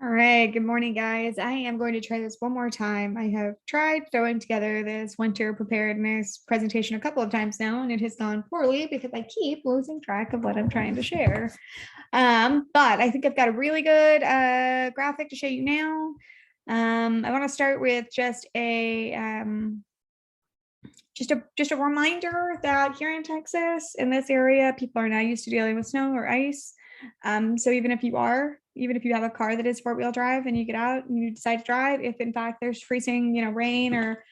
All right, good morning, guys. I am going to try this one more time. I have tried throwing together this winter preparedness presentation a couple of times now, and it has gone poorly because I keep losing track of what I'm trying to share. But I think I've got a really good graphic to show you now. I want to start with just a reminder that here in Texas, in this area, people are not used to dealing with snow or ice. So even if you have a car that is 4-wheel drive and you get out and you decide to drive, if in fact there's freezing, rain or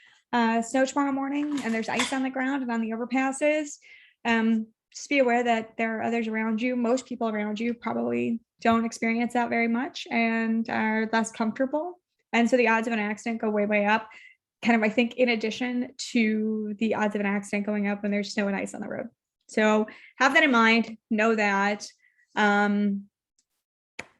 snow tomorrow morning and there's ice on the ground and on the overpasses, just be aware that there are others around you. Most people around you probably don't experience that very much and are less comfortable. And so the odds of an accident go way, way up. Kind of, I think, in addition to the odds of an accident going up when there's snow and ice on the road. So have that in mind. Know that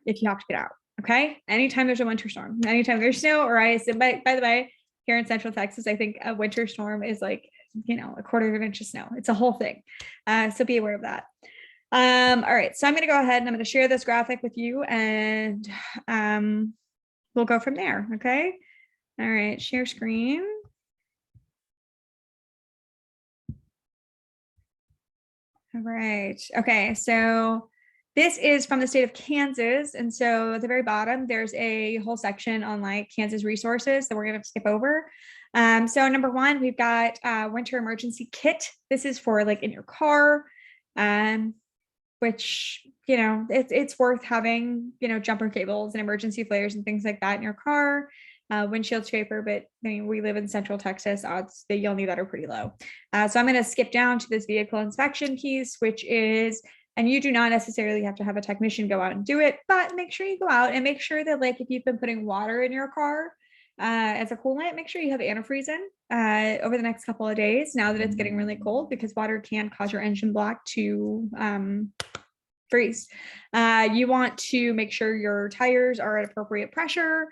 if you have to get out, okay? Anytime there's a winter storm, anytime there's snow or ice. And by the way, here in Central Texas, I think a winter storm is like, a quarter of an inch of snow. It's a whole thing. So be aware of that. All right, so I'm going to go ahead and I'm going to share this graphic with you and we'll go from there, okay? All right, share screen. All right, okay, so this is from the state of Kansas. And so at the very bottom, there's a whole section on like Kansas resources that we're going to skip over. So number one, we've got winter emergency kit. This is for like in your car, which, it's worth having, jumper cables and emergency flares and things like that in your car. Windshield scraper, but I mean, we live in Central Texas, odds that you'll need that are pretty low. So I'm going to skip down to this vehicle inspection piece, which is, and you do not necessarily have to have a technician go out and do it, but make sure you go out and make sure that, like, if you've been putting water in your car as a coolant, make sure you have antifreeze in over the next couple of days now that it's getting really cold, because water can cause your engine block to freeze. You want to make sure your tires are at appropriate pressure.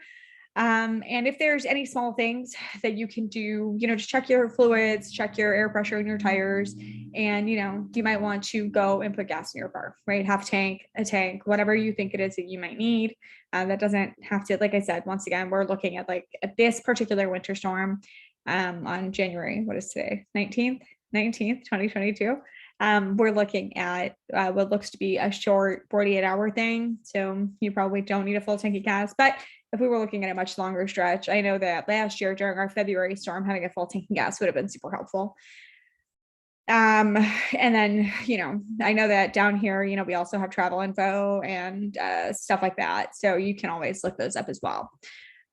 And if there's any small things that you can do, just check your fluids, check your air pressure in your tires. And, you might want to go and put gas in your car, right? Half tank, a tank, whatever you think it is that you might need. That doesn't have to, like I said, once again, we're looking at at this particular winter storm on January, what is today? 19th, 2022. We're looking at what looks to be a short 48-hour thing. So you probably don't need a full tank of gas, but if we were looking at a much longer stretch, I know that last year during our February storm, having a full tank of gas would have been super helpful. And then, I know that down here, we also have travel info and stuff like that. So you can always look those up as well.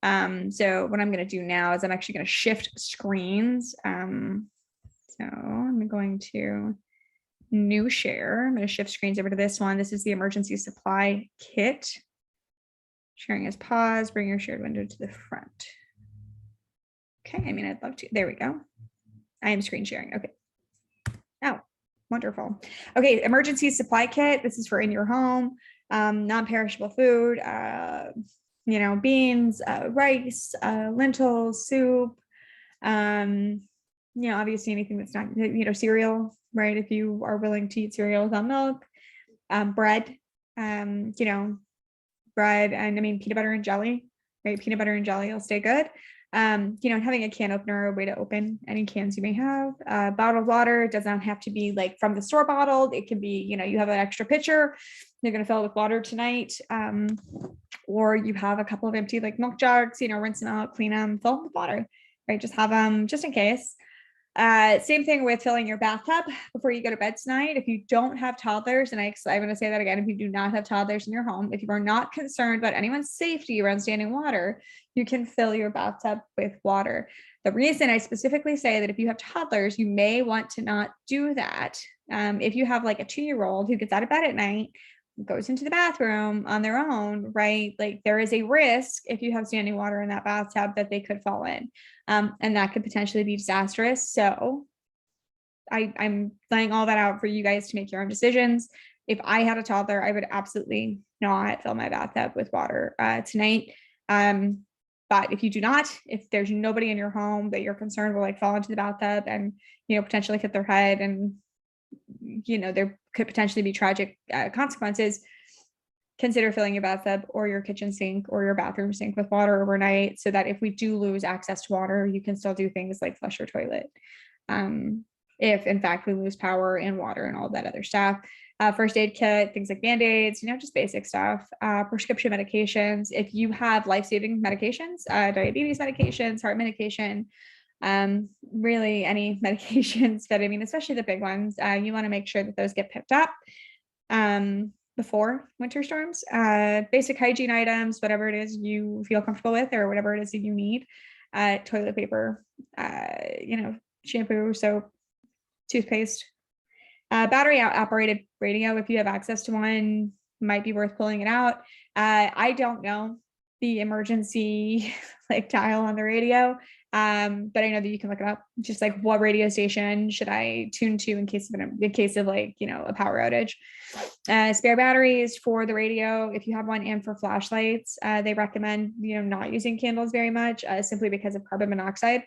So what I'm going to do now is I'm actually going to shift screens. So I'm going to new share. I'm going to shift screens over to this one. This is the emergency supply kit. Sharing as pause, bring your shared window to the front. Okay, I'd love to. There we go. I am screen sharing. Okay. Oh, wonderful. Okay, emergency supply kit. This is for in your home, non-perishable food, beans, rice, lentils, soup, obviously anything that's not, cereal, right? If you are willing to eat cereal without milk, bread, bread, and peanut butter and jelly, right? Peanut butter and jelly will stay good. Having a can opener, a way to open any cans you may have. Bottled water, it does not have to be like from the store bottled. It can be, you have an extra pitcher, you're going to fill it with water tonight. Or you have a couple of empty like milk jugs, rinse them out, clean them, fill them with water, right? Just have them just in case. Same thing with filling your bathtub before you go to bed tonight. If you don't have toddlers, and I'm going to say that again, if you do not have toddlers in your home, if you are not concerned about anyone's safety around standing water, you can fill your bathtub with water. The reason I specifically say that if you have toddlers, you may want to not do that. If you have like a 2-year-old who gets out of bed at night, goes into the bathroom on their own, right? Like there is a risk if you have standing water in that bathtub that they could fall in. And that could potentially be disastrous. So I'm laying all that out for you guys to make your own decisions. If I had a toddler, I would absolutely not fill my bathtub with water tonight. But if you do not, if there's nobody in your home that you're concerned will like fall into the bathtub and, potentially hit their head and, there could potentially be tragic consequences, consider filling your bathtub or your kitchen sink or your bathroom sink with water overnight, so that if we do lose access to water, you can still do things like flush your toilet. If in fact we lose power and water and all that other stuff. First aid kit, things like Band-Aids, just basic stuff. Prescription medications. If you have life-saving medications, diabetes medications, heart medication, really any medications, but I mean, especially the big ones, you want to make sure that those get picked up before winter storms. Basic hygiene items, whatever it is you feel comfortable with or whatever it is that you need. Toilet paper, shampoo, soap, toothpaste. Battery operated radio, if you have access to one, might be worth pulling it out. I don't know the emergency dial on the radio, but I know that you can look it up. Just like, what radio station should I tune to in case of a power outage. Spare batteries for the radio, if you have one, and for flashlights. They recommend not using candles very much, simply because of carbon monoxide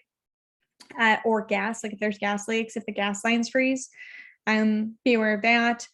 or gas. Like if there's gas leaks, if the gas lines freeze. Be aware of that.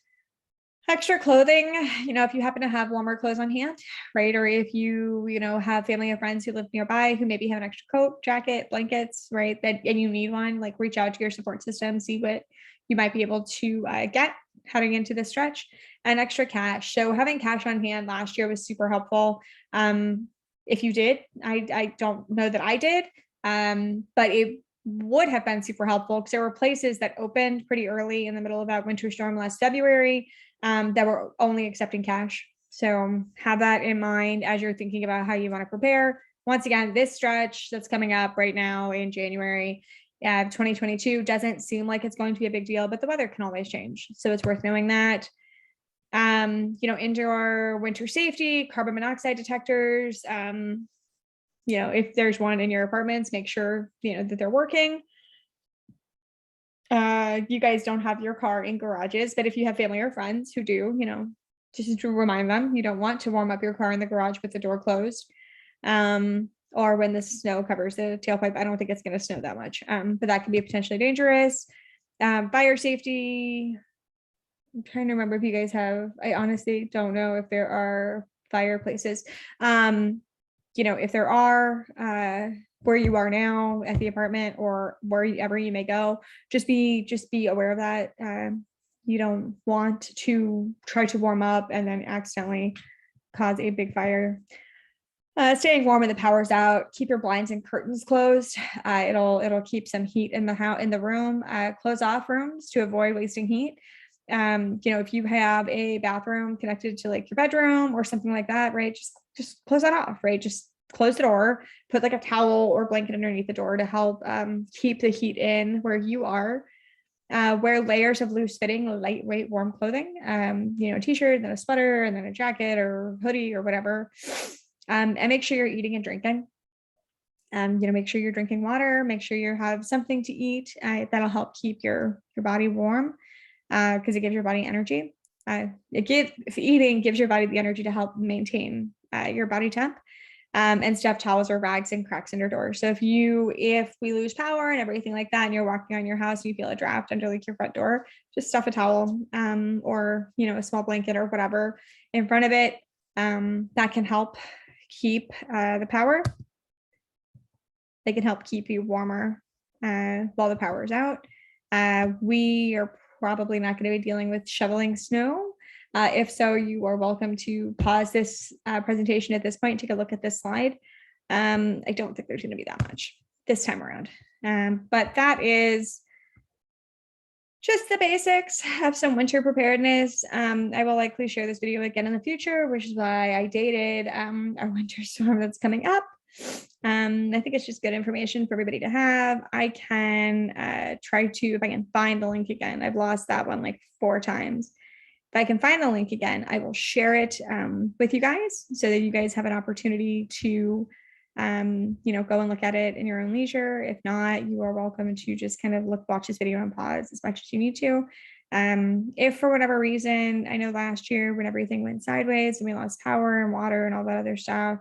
Extra clothing, if you happen to have warmer clothes on hand, right? Or if you, have family or friends who live nearby who maybe have an extra coat, jacket, blankets, right? And you need one, reach out to your support system, see what you might be able to get heading into this stretch. And extra cash. So having cash on hand last year was super helpful. If you did, I don't know that I did, but it would have been super helpful because there were places that opened pretty early in the middle of that winter storm last February that were only accepting cash. So have that in mind as you're thinking about how you want to prepare. Once again, this stretch that's coming up right now in January 2022 doesn't seem like it's going to be a big deal, but the weather can always change. So it's worth knowing that. Indoor winter safety, carbon monoxide detectors, if there's one in your apartments, make sure, that they're working. You guys don't have your car in garages, but if you have family or friends who do, just to remind them, you don't want to warm up your car in the garage with the door closed. Or when the snow covers the tailpipe. I don't think it's going to snow that much, but that can be potentially dangerous. Fire safety. I'm trying to remember if you guys have, I honestly don't know if there are fireplaces. If there are, where you are now at the apartment or wherever you may go, just be aware of that. You don't want to try to warm up and then accidentally cause a big fire. Staying warm when the power's out. Keep your blinds and curtains closed. It'll keep some heat in the room. Close off rooms to avoid wasting heat. If you have a bathroom connected to your bedroom or something like that, right? Just close that off, right? Just close the door, put a towel or blanket underneath the door to help keep the heat in where you are. Wear layers of loose fitting, lightweight, warm clothing, a t-shirt, then a sweater, and then a jacket or hoodie or whatever. And make sure you're eating and drinking. Make sure you're drinking water, make sure you have something to eat. That'll help keep your body warm because it gives your body energy. Eating gives your body the energy to help maintain your body temp. And stuff towels or rags and cracks in your door. So if we lose power and everything like that, and you're walking on your house, and you feel a draft under your front door, just stuff a towel or a small blanket or whatever in front of it. That can help keep the power. They can help keep you warmer while the power is out. We are probably not going to be dealing with shoveling snow. If so, you are welcome to pause this presentation at this point, take a look at this slide. I don't think there's going to be that much this time around, but that is just the basics of some winter preparedness. I will likely share this video again in the future, which is why I dated our winter storm that's coming up. I think it's just good information for everybody to have. I can try to, if I can find the link again, I've lost that one 4 times. If I can find the link again, I will share it with you guys so that you guys have an opportunity to, go and look at it in your own leisure. If not, you are welcome to just kind of watch this video and pause as much as you need to. If for whatever reason, I know last year when everything went sideways and we lost power and water and all that other stuff,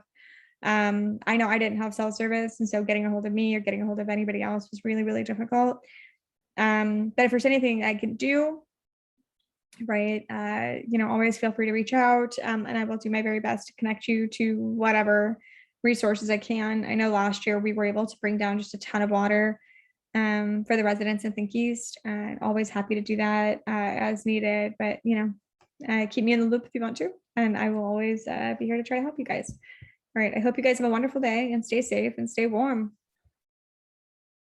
I know I didn't have cell service, and so getting a hold of me or getting a hold of anybody else was really, really difficult. But if there's anything I can do, right? Always feel free to reach out, and I will do my very best to connect you to whatever resources I can. I know last year we were able to bring down just a ton of water for the residents in Think East. Always happy to do that as needed, but keep me in the loop if you want to, and I will always be here to try to help you guys. All right. I hope you guys have a wonderful day and stay safe and stay warm.